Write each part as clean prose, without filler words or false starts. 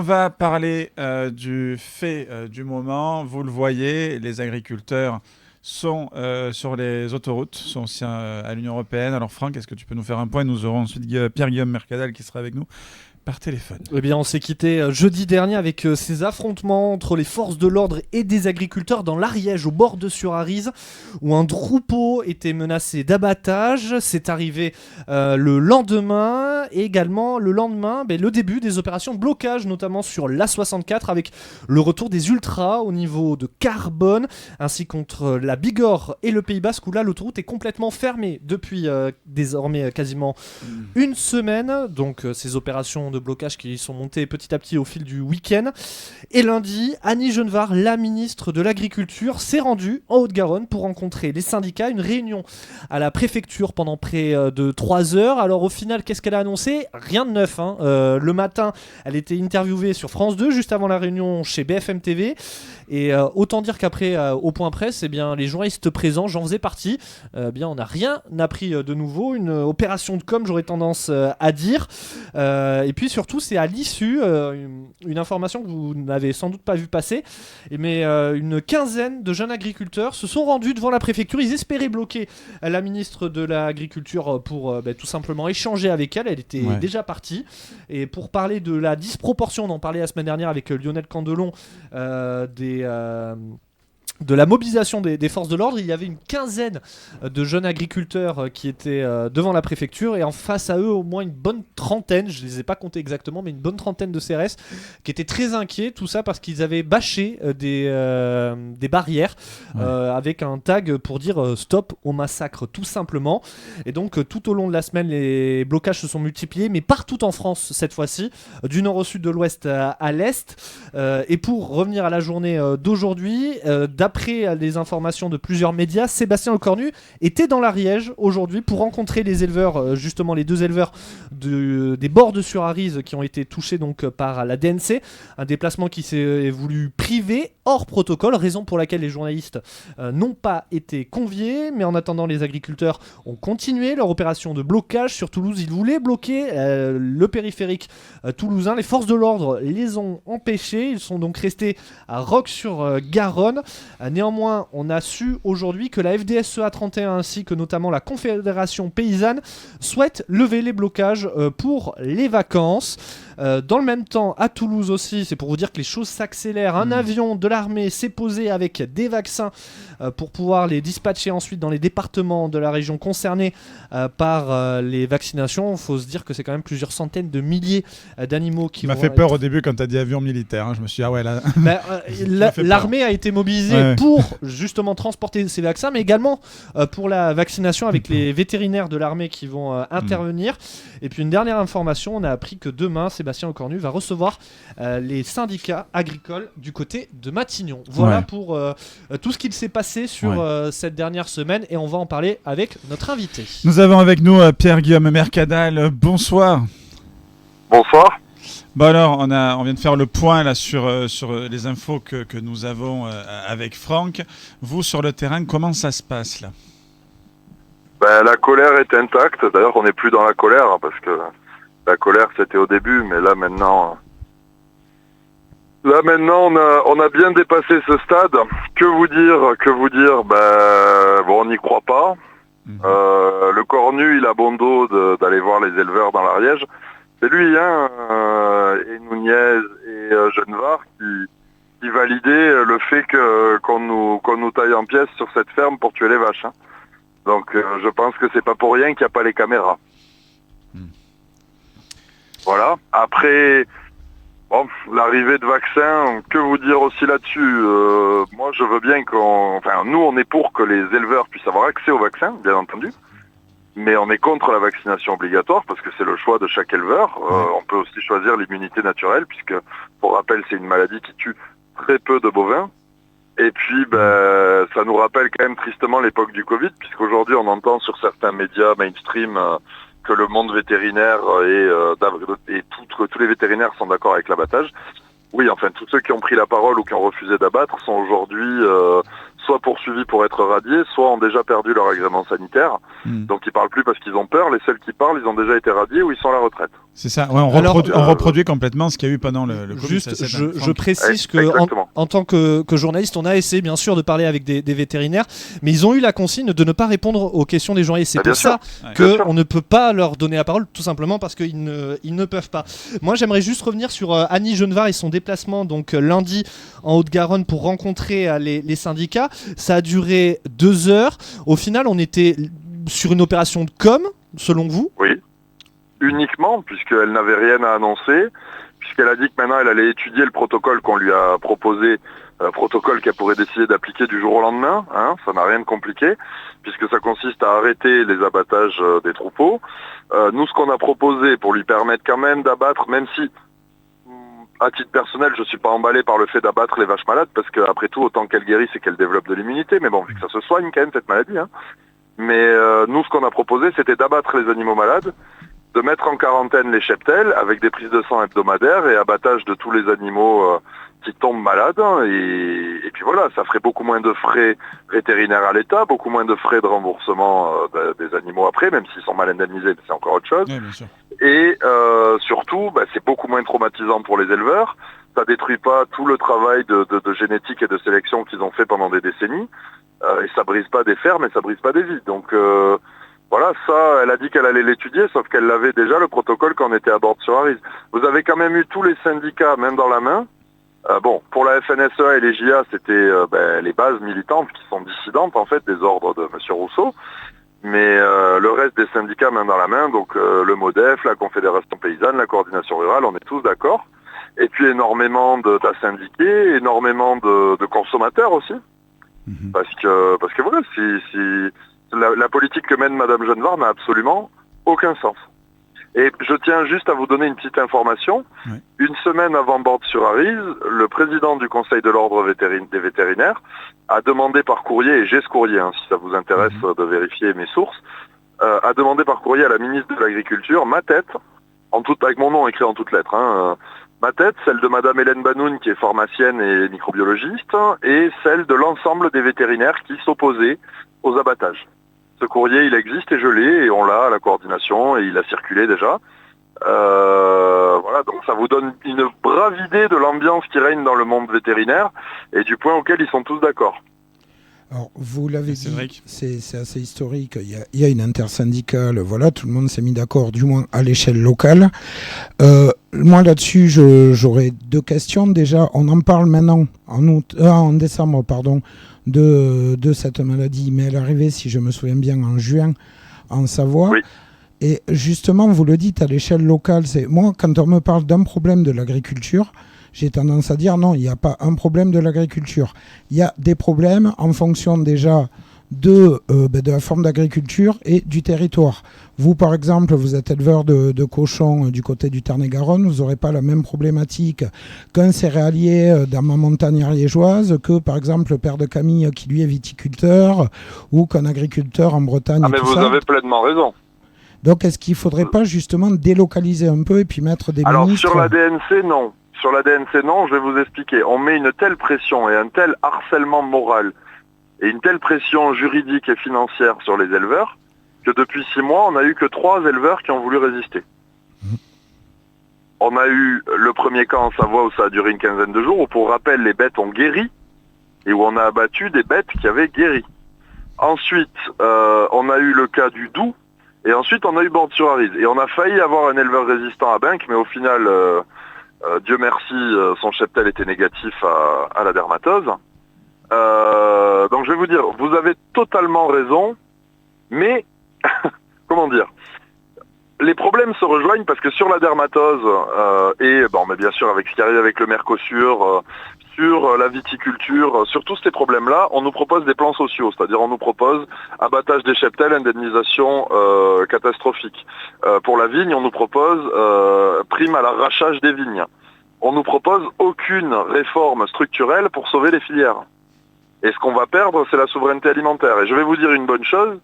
On va parler du fait du moment. Vous le voyez, les agriculteurs sont sur les autoroutes, sont aussi à l'Union européenne. Alors Franck, est-ce que tu peux nous faire un point? Nous aurons ensuite Pierre-Guillaume Mercadal qui sera avec nous par téléphone. Eh bien, on s'est quitté jeudi dernier avec ces affrontements entre les forces de l'ordre et des agriculteurs dans l'Ariège, au bord de Surarise, où un troupeau était menacé d'abattage. C'est arrivé le lendemain, et également le lendemain, le début des opérations de blocage, notamment sur l'A64, avec le retour des ultras au niveau de Carbone, ainsi contre la Bigorre et le Pays Basque, où là, l'autoroute est complètement fermée depuis désormais quasiment une semaine. Donc, ces opérations de blocage qui sont montés petit à petit au fil du week-end. Et lundi, Annie Genevard, la ministre de l'Agriculture, s'est rendue en Haute-Garonne pour rencontrer les syndicats. Une réunion à la préfecture pendant près de 3 heures. Alors au final, qu'est-ce qu'elle a annoncé? Rien de neuf. Le matin, elle était interviewée sur France 2 juste avant la réunion chez BFM TV. Et autant dire qu'après, au point presse, les journalistes présents, j'en faisais partie, on n'a rien appris de nouveau. Une opération de com', j'aurais tendance à dire. Et puis surtout, c'est à l'issue, une information que vous n'avez sans doute pas vu passer, mais une quinzaine de jeunes agriculteurs se sont rendus devant la préfecture. Ils espéraient bloquer la ministre de l'Agriculture pour tout simplement échanger avec elle. Elle était déjà partie. Et pour parler de la disproportion, on en parlait la semaine dernière avec Lionel Candelon, de la mobilisation des forces de l'ordre. Il y avait une quinzaine de jeunes agriculteurs qui étaient devant la préfecture, et en face à eux au moins une bonne trentaine, je ne les ai pas comptés exactement, mais une bonne trentaine de CRS qui étaient très inquiets, tout ça parce qu'ils avaient bâché des barrières avec un tag pour dire stop au massacre, tout simplement. Et donc tout au long de la semaine, les blocages se sont multipliés, mais partout en France cette fois-ci, du nord au sud, de l'ouest à l'est. Et pour revenir à la journée d'aujourd'hui, d'après les informations de plusieurs médias, Sébastien Lecornu était dans l'Ariège aujourd'hui pour rencontrer les éleveurs, justement les deux éleveurs des bords de Surarise qui ont été touchés donc par la DNC. Un déplacement qui s'est voulu privé, hors protocole, raison pour laquelle les journalistes n'ont pas été conviés. Mais en attendant, les agriculteurs ont continué leur opération de blocage sur Toulouse. Ils voulaient bloquer le périphérique toulousain. Les forces de l'ordre les ont empêchés. Ils sont donc restés à Roques-sur-Garonne. Néanmoins, on a su aujourd'hui que la FDSEA 31 ainsi que notamment la Confédération Paysanne souhaitent lever les blocages pour les vacances. Dans le même temps, à Toulouse aussi, c'est pour vous dire que les choses s'accélèrent. Un avion de l'armée s'est posé avec des vaccins pour pouvoir les dispatcher ensuite dans les départements de la région concernés par les vaccinations. Il faut se dire que c'est quand même plusieurs centaines de milliers d'animaux qui vont... Ça m'a fait peur au début quand tu as dit avion militaire. Je me suis dit, ah ouais, là... l'armée a été mobilisée pour justement transporter ces vaccins, mais également pour la vaccination avec les vétérinaires de l'armée qui vont intervenir. Et puis une dernière information, on a appris que demain, Sébastien Lecornu va recevoir les syndicats agricoles du côté de Matignon. Voilà pour tout ce qu'il s'est passé sur cette dernière semaine, et on va en parler avec notre invité. Nous avons avec nous Pierre-Guillaume Mercadal. Bonsoir. Bonsoir. Bon alors, on vient de faire le point là sur les infos que nous avons avec Franck. Vous, sur le terrain, comment ça se passe là? La colère est intacte. D'ailleurs, on n'est plus dans la colère, parce que la colère c'était au début, mais là maintenant on a bien dépassé ce stade. Que vous dire on n'y croit pas. Le Cornu, il a bon dos d'aller voir les éleveurs dans l'Ariège. C'est lui, et Nunez et Genevard qui validaient le fait qu'on nous taille en pièces sur cette ferme pour tuer les vaches. Donc je pense que c'est pas pour rien qu'il n'y a pas les caméras. Voilà. Après, l'arrivée de vaccins, que vous dire aussi là-dessus? Moi, je veux bien nous, on est pour que les éleveurs puissent avoir accès aux vaccins, bien entendu. Mais on est contre la vaccination obligatoire parce que c'est le choix de chaque éleveur. On peut aussi choisir l'immunité naturelle puisque, pour rappel, c'est une maladie qui tue très peu de bovins. Et puis, ça nous rappelle quand même tristement l'époque du Covid, puisqu'aujourd'hui, on entend sur certains médias mainstream que le monde vétérinaire et tous les vétérinaires sont d'accord avec l'abattage. Oui, enfin, tous ceux qui ont pris la parole ou qui ont refusé d'abattre sont aujourd'hui soit poursuivis pour être radiés, soit ont déjà perdu leur agrément sanitaire. Donc ils parlent plus parce qu'ils ont peur. Les seuls qui parlent, ils ont déjà été radiés ou ils sont à la retraite. C'est ça, ouais, on reproduit complètement ce qu'il y a eu pendant le Covid. Juste, je précise que en tant que journaliste, on a essayé bien sûr de parler avec des vétérinaires, mais ils ont eu la consigne de ne pas répondre aux questions des journalistes. C'est pour ça qu'on ne peut pas leur donner la parole, tout simplement parce qu'ils ne peuvent pas. Moi, j'aimerais juste revenir sur Annie Genevard et son déplacement donc lundi en Haute-Garonne pour rencontrer les syndicats. Ça a duré 2 heures. Au final, on était sur une opération de com', selon vous ? Oui. Uniquement, puisqu'elle n'avait rien à annoncer, puisqu'elle a dit que maintenant elle allait étudier le protocole qu'on lui a proposé, protocole qu'elle pourrait décider d'appliquer du jour au lendemain, ça n'a rien de compliqué, puisque ça consiste à arrêter les abattages des troupeaux. Nous, ce qu'on a proposé pour lui permettre quand même d'abattre, même si, à titre personnel, je suis pas emballé par le fait d'abattre les vaches malades, parce qu'après tout, autant qu'elles guérissent et qu'elles développent de l'immunité, mais bon, vu que ça se soigne quand même cette maladie. Mais nous, ce qu'on a proposé, c'était d'abattre les animaux malades, de mettre en quarantaine les cheptels avec des prises de sang hebdomadaires et abattage de tous les animaux qui tombent malades. Et puis voilà, ça ferait beaucoup moins de frais vétérinaires à l'État, beaucoup moins de frais de remboursement des animaux après, même s'ils sont mal indemnisés, c'est encore autre chose. Oui, bien sûr. Et surtout, c'est beaucoup moins traumatisant pour les éleveurs. Ça détruit pas tout le travail de génétique et de sélection qu'ils ont fait pendant des décennies. Et ça brise pas des fermes et ça brise pas des vies. Donc voilà, ça, elle a dit qu'elle allait l'étudier, sauf qu'elle l'avait déjà, le protocole, quand on était à Bordes-sur-Arize. Vous avez quand même eu tous les syndicats, même dans la main. Bon, pour la FNSEA et les JA, c'était les bases militantes qui sont dissidentes, en fait, des ordres de M. Rousseau. Mais le reste des syndicats, main dans la main, donc le MODEF, la Confédération Paysanne, la Coordination Rurale, on est tous d'accord. Et puis énormément d'asyndiqués, énormément de consommateurs aussi. Mmh. Parce que voilà, si la politique que mène Madame Genevard n'a absolument aucun sens. Et je tiens juste à vous donner une petite information. Oui. Une semaine avant Bordes-sur-Arize, le président du Conseil de l'Ordre des vétérinaires a demandé par courrier, et j'ai ce courrier, si ça vous intéresse de vérifier mes sources, a demandé par courrier à la ministre de l'Agriculture ma tête, avec mon nom écrit en toutes lettres, ma tête, celle de Madame Hélène Banoun, qui est pharmacienne et microbiologiste, et celle de l'ensemble des vétérinaires qui s'opposaient aux abattages. Ce courrier, il existe et je l'ai, et on l'a à la coordination, et il a circulé déjà. Voilà, donc ça vous donne une brave idée de l'ambiance qui règne dans le monde vétérinaire, et du point auquel ils sont tous d'accord. Alors, vous l'avez dit, c'est assez historique, il y a une intersyndicale, voilà, tout le monde s'est mis d'accord, du moins à l'échelle locale. Moi, là-dessus, j'aurais 2 questions. Déjà, on en parle maintenant, en décembre, de cette maladie, mais elle est arrivée, si je me souviens bien, en juin, en Savoie. Oui. Et justement, vous le dites, à l'échelle locale, moi, quand on me parle d'un problème de l'agriculture, j'ai tendance à dire non, il n'y a pas un problème de l'agriculture. Il y a des problèmes en fonction déjà de la forme d'agriculture et du territoire. Vous, par exemple, vous êtes éleveur de cochons du côté du Tarn-et-Garonne, vous n'aurez pas la même problématique qu'un céréalier dans ma montagne ariégeoise, que, par exemple, le père de Camille qui, lui, est viticulteur, ou qu'un agriculteur en Bretagne. Mais vous avez pleinement raison. Donc, est-ce qu'il ne faudrait pas, justement, délocaliser un peu et puis mettre des ministres... Alors, sur la DNC, non. Sur la DNC, non, je vais vous expliquer. On met une telle pression et un tel harcèlement moral et une telle pression juridique et financière sur les éleveurs que depuis 6 mois, on n'a eu que 3 éleveurs qui ont voulu résister. On a eu le premier cas en Savoie où ça a duré une quinzaine de jours, où pour rappel, les bêtes ont guéri et où on a abattu des bêtes qui avaient guéri. Ensuite, on a eu le cas du Doubs et ensuite on a eu Bordes-sur-Arize. Et on a failli avoir un éleveur résistant à Binck, mais au final... Dieu merci, son cheptel était négatif à la dermatose. Donc je vais vous dire, vous avez totalement raison, mais comment dire, les problèmes se rejoignent parce que sur la dermatose mais bien sûr avec ce qui arrive avec le Mercosur, sur la viticulture, sur tous ces problèmes-là, on nous propose des plans sociaux, c'est-à-dire on nous propose abattage des cheptels, indemnisation catastrophique. Pour la vigne, on nous propose prime à l'arrachage des vignes. On nous propose aucune réforme structurelle pour sauver les filières. Et ce qu'on va perdre, c'est la souveraineté alimentaire. Et je vais vous dire une bonne chose,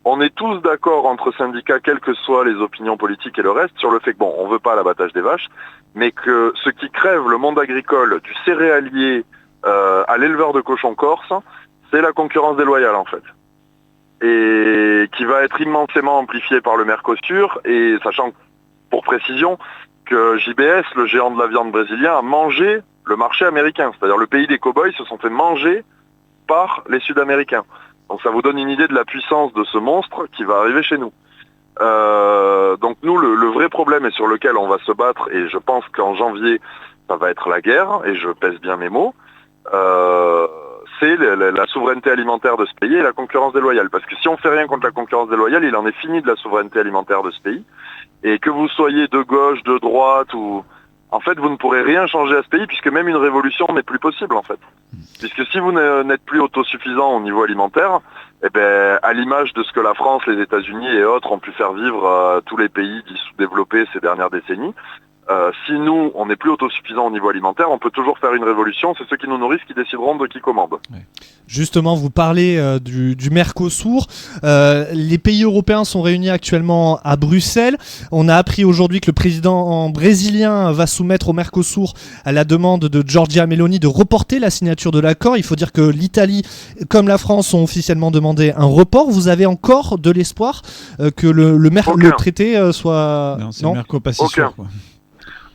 on est tous d'accord entre syndicats, quelles que soient les opinions politiques et le reste, sur le fait que, on veut pas l'abattage des vaches, mais que ce qui crève le monde agricole, du céréalier à l'éleveur de cochons corse, c'est la concurrence déloyale, en fait. Et qui va être immensément amplifiée par le Mercosur, et sachant pour précision, que JBS, le géant de la viande brésilien, a mangé le marché américain. C'est-à-dire le pays des cow-boys se sont fait manger par les Sud-Américains. Donc ça vous donne une idée de la puissance de ce monstre qui va arriver chez nous. Donc nous, le vrai problème et sur lequel on va se battre, et je pense qu'en janvier, ça va être la guerre, et je pèse bien mes mots, c'est la souveraineté alimentaire de ce pays et la concurrence déloyale. Parce que si on fait rien contre la concurrence déloyale, il en est fini de la souveraineté alimentaire de ce pays. Et que vous soyez de gauche, de droite, ou... En fait, vous ne pourrez rien changer à ce pays, puisque même une révolution n'est plus possible, en fait. Puisque si vous n'êtes plus autosuffisant au niveau alimentaire, eh ben, à l'image de ce que la France, les États-Unis et autres ont pu faire vivre tous les pays dits sous-développés ces dernières décennies, si nous, on n'est plus autosuffisant au niveau alimentaire, on peut toujours faire une révolution. C'est ceux qui nous nourrissent qui décideront de qui commande. Ouais. Justement, vous parlez du Mercosur. Les pays européens sont réunis actuellement à Bruxelles. On a appris aujourd'hui que le président brésilien va soumettre au Mercosur à la demande de Giorgia Meloni de reporter la signature de l'accord. Il faut dire que l'Italie, comme la France, ont officiellement demandé un report. Vous avez encore de l'espoir que le traité soit... Non, c'est le Merco pas si sûr, quoi.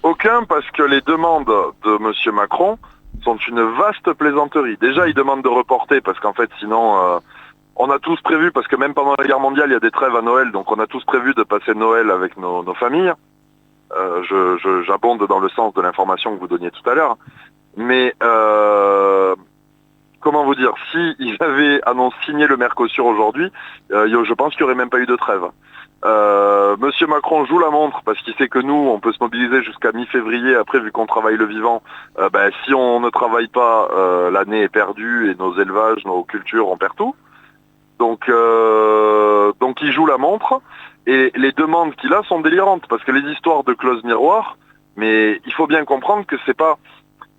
Aucun, parce que les demandes de M. Macron sont une vaste plaisanterie. Déjà, il demande de reporter, parce qu'en fait, sinon, on a tous prévu, parce que même pendant la guerre mondiale, il y a des trêves à Noël, donc on a tous prévu de passer Noël avec nos familles. J'abonde dans le sens de l'information que vous donniez tout à l'heure. Mais, comment vous dire, si ils avaient signé le Mercosur aujourd'hui, je pense qu'il n'y aurait même pas eu de trêve. Monsieur Macron joue la montre parce qu'il sait que nous, on peut se mobiliser jusqu'à mi-février. Après, vu qu'on travaille le vivant, si on ne travaille pas, l'année est perdue et nos élevages, nos cultures, on perd tout. Donc il joue la montre et les demandes qu'il a sont délirantes parce que les histoires de clauses miroirs, mais il faut bien comprendre que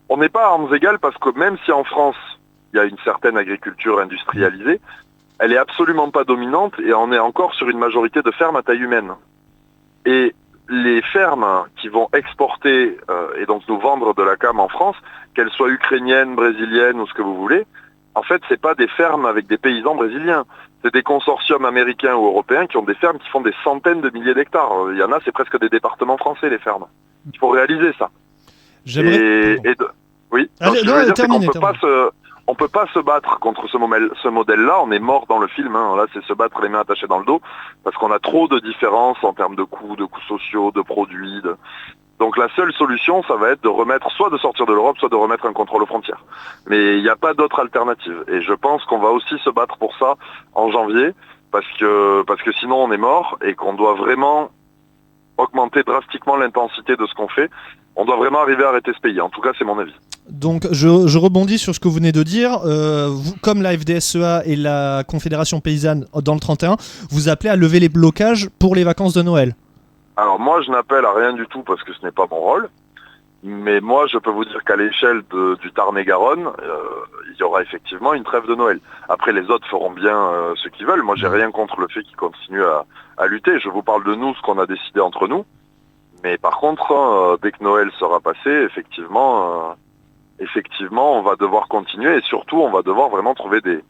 on n'est pas à armes égales parce que même si en France, il y a une certaine agriculture industrialisée, elle est absolument pas dominante et on est encore sur une majorité de fermes à taille humaine. Et les fermes qui vont exporter et donc nous vendre de la cam en France, qu'elles soient ukrainiennes, brésiliennes ou ce que vous voulez, en fait, c'est pas des fermes avec des paysans brésiliens. C'est des consortiums américains ou européens qui ont des fermes qui font des centaines de milliers d'hectares. Il y en a, c'est presque des départements français, les fermes. Il faut réaliser ça. Oui. On peut pas se battre contre ce modèle-là. On est mort dans le film. Hein. Là, c'est se battre les mains attachées dans le dos parce qu'on a trop de différences en termes de coûts sociaux, de produits. Donc la seule solution, ça va être soit de sortir de l'Europe, soit de remettre un contrôle aux frontières. Mais il n'y a pas d'autre alternative. Et je pense qu'on va aussi se battre pour ça en janvier parce que sinon on est mort et qu'on doit vraiment augmenter drastiquement l'intensité de ce qu'on fait. On doit vraiment arriver à arrêter ce pays. En tout cas, c'est mon avis. Donc je rebondis sur ce que vous venez de dire. Vous, comme la FDSEA et la Confédération Paysanne dans le 31, vous appelez à lever les blocages pour les vacances de Noël. Alors moi, je n'appelle à rien du tout parce que ce n'est pas mon rôle. Mais moi, je peux vous dire qu'à l'échelle du Tarn-et-Garonne, il y aura effectivement une trêve de Noël. Après, les autres feront bien ce qu'ils veulent. Moi, j'ai rien contre le fait qu'ils continuent à lutter. Je vous parle de nous, ce qu'on a décidé entre nous. Mais par contre, dès que Noël sera passé, effectivement, on va devoir continuer et surtout, on va devoir vraiment trouver des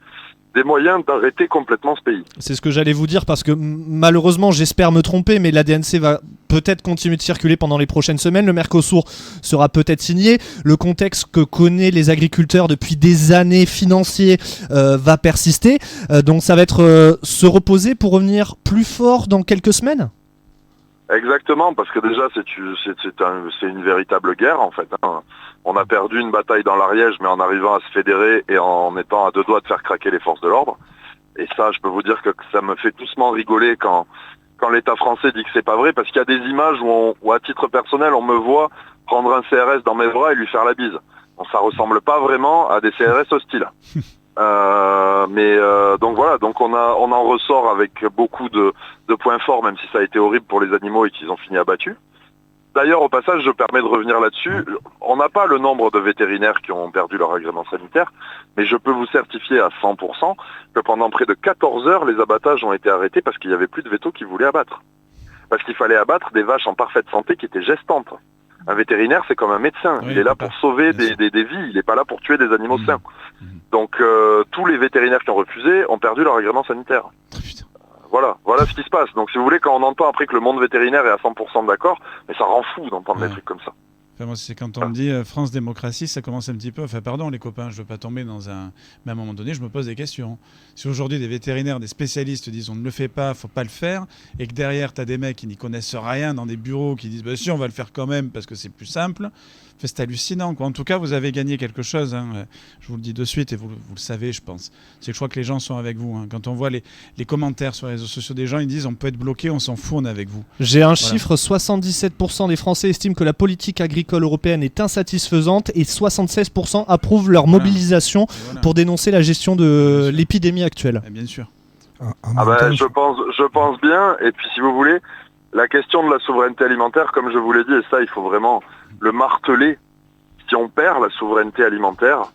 moyens d'arrêter complètement ce pays. C'est ce que j'allais vous dire parce que malheureusement, j'espère me tromper, mais la DNC va peut-être continuer de circuler pendant les prochaines semaines. Le Mercosur sera peut-être signé. Le contexte que connaissent les agriculteurs depuis des années financiers va persister. Donc ça va être se reposer pour revenir plus fort dans quelques semaines. Exactement, parce que déjà c'est une véritable guerre en fait. Hein. On a perdu une bataille dans l'Ariège, mais en arrivant à se fédérer et en étant à deux doigts de faire craquer les forces de l'ordre. Et ça, je peux vous dire que ça me fait doucement rigoler quand l'État français dit que c'est pas vrai, parce qu'il y a des images où à titre personnel, on me voit prendre un CRS dans mes bras et lui faire la bise. Bon, ça ressemble pas vraiment à des CRS hostiles. Donc voilà, donc on en ressort avec beaucoup de points forts, même si ça a été horrible pour les animaux et qu'ils ont fini abattus. D'ailleurs, au passage, je permets de revenir là-dessus. On n'a pas le nombre de vétérinaires qui ont perdu leur agrément sanitaire, mais je peux vous certifier à 100% que pendant près de 14 heures, les abattages ont été arrêtés parce qu'il n'y avait plus de vétos qui voulaient abattre. Parce qu'il fallait abattre des vaches en parfaite santé qui étaient gestantes. Un vétérinaire, c'est comme un médecin. Oui, il est là pour sauver des vies. Il n'est pas là pour tuer des animaux sains. Donc, tous les vétérinaires qui ont refusé ont perdu leur agrément sanitaire. Voilà ce qui se passe. Donc si vous voulez, quand on entend après que le monde vétérinaire est à 100% d'accord, mais ça rend fou d'entendre des trucs comme ça. Enfin, moi, c'est quand on me dit France démocratie, ça commence un petit peu. Enfin, pardon, les copains, je veux pas tomber dans un. Mais à un moment donné, je me pose des questions. Si aujourd'hui des vétérinaires, des spécialistes disent on ne le fait pas, faut pas le faire, et que derrière tu as des mecs qui n'y connaissent rien dans des bureaux qui disent bah si on va le faire quand même parce que c'est plus simple. Enfin, c'est hallucinant, quoi. En tout cas, vous avez gagné quelque chose. Hein. Je vous le dis de suite et vous le savez, je pense. C'est que je crois que les gens sont avec vous. Hein. Quand on voit les commentaires sur les réseaux sociaux des gens, ils disent on peut être bloqué, on s'en fout, on est avec vous. J'ai un chiffre, 77% des Français estiment que la politique agricole européenne est insatisfaisante et 76% approuvent leur mobilisation pour dénoncer la gestion de l'épidémie actuelle. Bien sûr. Je pense bien. Et puis si vous voulez, la question de la souveraineté alimentaire, comme je vous l'ai dit, et ça il faut vraiment le marteler, si on perd la souveraineté alimentaire,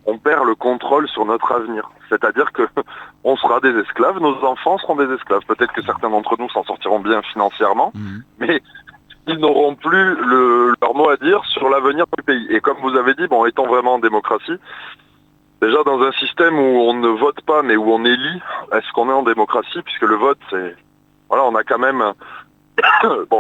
on perd le contrôle sur notre avenir. C'est-à-dire que on sera des esclaves, nos enfants seront des esclaves. Peut-être que certains d'entre nous s'en sortiront bien financièrement, mais ils n'auront plus leur mot à dire sur l'avenir du pays. Et comme vous avez dit, étant vraiment en démocratie, déjà dans un système où on ne vote pas mais où on élit, est-ce qu'on est en démocratie? Puisque le vote, on a quand même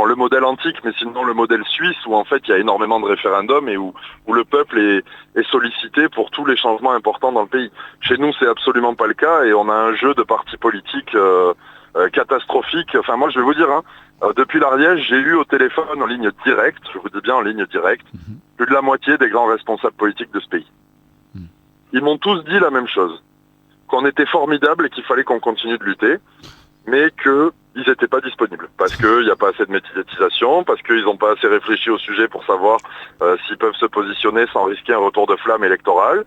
le modèle antique, mais sinon le modèle suisse où en fait il y a énormément de référendums et où le peuple est sollicité pour tous les changements importants dans le pays. Chez nous, c'est absolument pas le cas et on a un jeu de partis politiques catastrophique. Enfin, moi, je vais vous dire, depuis l'Ariège, j'ai eu au téléphone en ligne directe, je vous dis bien en ligne directe, plus de la moitié des grands responsables politiques de ce pays. Ils m'ont tous dit la même chose, qu'on était formidables et qu'il fallait qu'on continue de lutter, mais qu'ils n'étaient pas disponibles, parce qu'il n'y a pas assez de médiatisation, parce qu'ils n'ont pas assez réfléchi au sujet pour savoir s'ils peuvent se positionner sans risquer un retour de flamme électoral.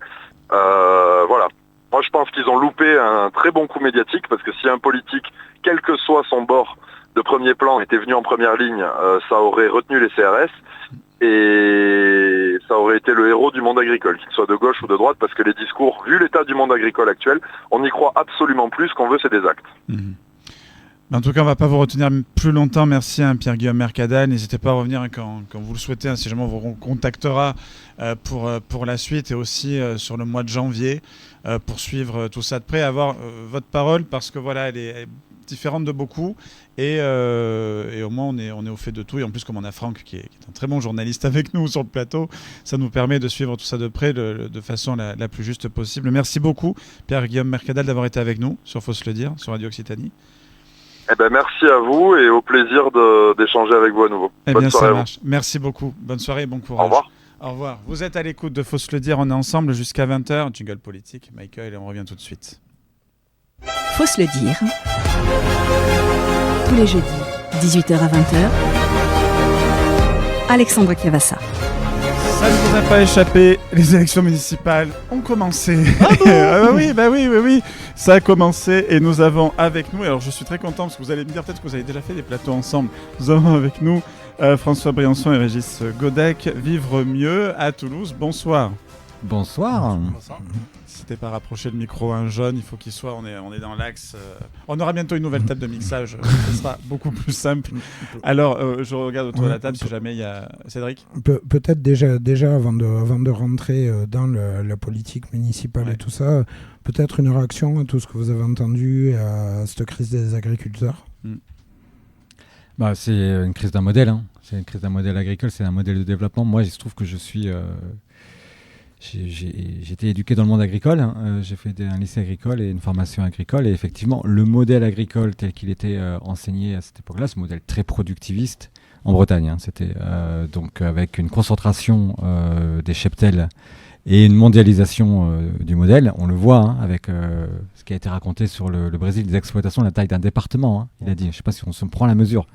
Voilà. Moi, je pense qu'ils ont loupé un très bon coup médiatique, parce que si un politique, quel que soit son bord de premier plan, était venu en première ligne, ça aurait retenu les CRS, et ça aurait été le héros du monde agricole, qu'il soit de gauche ou de droite, parce que les discours, vu l'état du monde agricole actuel, on n'y croit absolument plus. Ce qu'on veut, c'est des actes. En tout cas, on ne va pas vous retenir plus longtemps. Merci Pierre-Guillaume Mercadal. N'hésitez pas à revenir quand vous le souhaitez. Si jamais on vous contactera pour la suite et aussi sur le mois de janvier pour suivre tout ça de près, avoir votre parole parce que voilà, elle est différente de beaucoup et au moins on est au fait de tout. Et en plus, comme on a Franck qui est un très bon journaliste avec nous sur le plateau, ça nous permet de suivre tout ça de près de façon la plus juste possible. Merci beaucoup Pierre-Guillaume Mercadal d'avoir été avec nous sur Faut se le dire, sur Radio Occitanie. Merci à vous et au plaisir d'échanger avec vous à nouveau. Bonne soirée, ça marche. Merci beaucoup. Bonne soirée et bon courage. Au revoir. Au revoir. Vous êtes à l'écoute de Faut se le dire. On est ensemble jusqu'à 20h. Jingle politique. Michael, et on revient tout de suite. Faut se le dire. Tous les jeudis, 18h à 20h. Alexandre Cavassa. Ça ne vous a pas échappé, les élections municipales ont commencé. Ah bon bah oui, ça a commencé et nous avons avec nous, alors je suis très content parce que vous allez me dire peut-être que vous avez déjà fait des plateaux ensemble, nous avons avec nous François Briançon et Régis Godec, Vivre mieux à Toulouse, bonsoir. Bonsoir. N'hésitez pas à rapprocher le micro, un jaune, il faut qu'il soit, on est dans l'axe. On aura bientôt une nouvelle table de mixage, ce sera beaucoup plus simple. Alors, je regarde autour de la table si jamais il y a... Cédric peut-être déjà avant de rentrer dans la politique municipale et tout ça, peut-être une réaction à tout ce que vous avez entendu, à cette crise des agriculteurs. C'est une crise d'un modèle, c'est une crise d'un modèle agricole, c'est un modèle de développement. Moi, il se trouve que je suis... J'ai été éduqué dans le monde agricole, j'ai fait un lycée agricole et une formation agricole et effectivement le modèle agricole tel qu'il était enseigné à cette époque-là, ce modèle très productiviste en Bretagne, c'était donc avec une concentration des cheptels et une mondialisation du modèle, on le voit avec ce qui a été raconté sur le Brésil, des exploitations, la taille d'un département, il a dit, je ne sais pas si on se prend la mesure.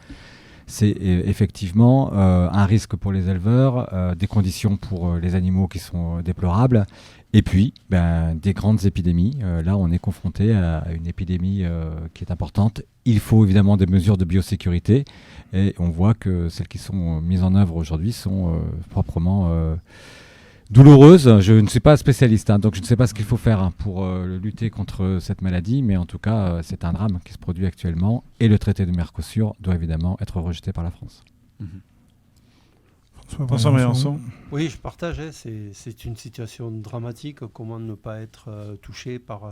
C'est effectivement un risque pour les éleveurs, des conditions pour les animaux qui sont déplorables, et puis des grandes épidémies. Là, on est confronté à une épidémie qui est importante. Il faut évidemment des mesures de biosécurité, et on voit que celles qui sont mises en œuvre aujourd'hui sont proprement douloureuse. Je ne suis pas spécialiste, donc je ne sais pas ce qu'il faut faire pour lutter contre cette maladie, mais en tout cas, c'est un drame qui se produit actuellement et le traité de Mercosur doit évidemment être rejeté par la France. François Briançon. Oui, je partage. C'est une situation dramatique. Comment ne pas être touché par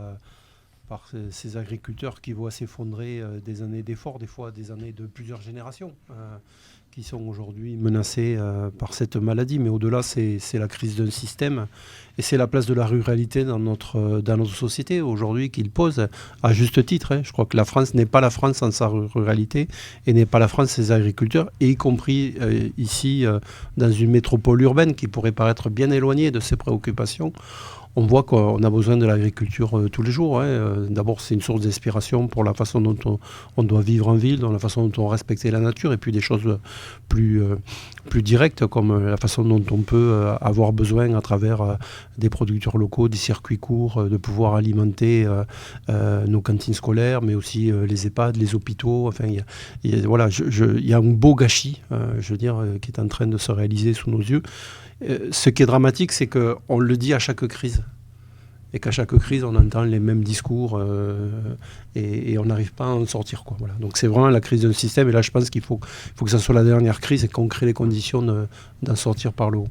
par ces agriculteurs qui voient s'effondrer des années d'efforts, des fois des années de plusieurs générations, qui sont aujourd'hui menacés par cette maladie. Mais au-delà, c'est la crise d'un système et c'est la place de la ruralité dans notre société aujourd'hui qu'il pose à juste titre. Je crois que la France n'est pas la France sans sa ruralité et n'est pas la France sans ses agriculteurs, et y compris ici dans une métropole urbaine qui pourrait paraître bien éloignée de ces préoccupations. On voit qu'on a besoin de l'agriculture tous les jours. D'abord, c'est une source d'inspiration pour la façon dont on doit vivre en ville, dans la façon dont on respecte la nature, et puis des choses plus directes, comme la façon dont on peut avoir besoin, à travers des producteurs locaux, des circuits courts, de pouvoir alimenter nos cantines scolaires, mais aussi les EHPAD, les hôpitaux. Enfin, il y a un beau gâchis, qui est en train de se réaliser sous nos yeux. Ce qui est dramatique, c'est qu'on le dit à chaque crise. Et qu'à chaque crise, on entend les mêmes discours et on n'arrive pas à en sortir. Voilà. Donc c'est vraiment la crise d'un système. Et là, je pense qu'il faut que ça soit la dernière crise et qu'on crée les conditions d'en sortir par le haut.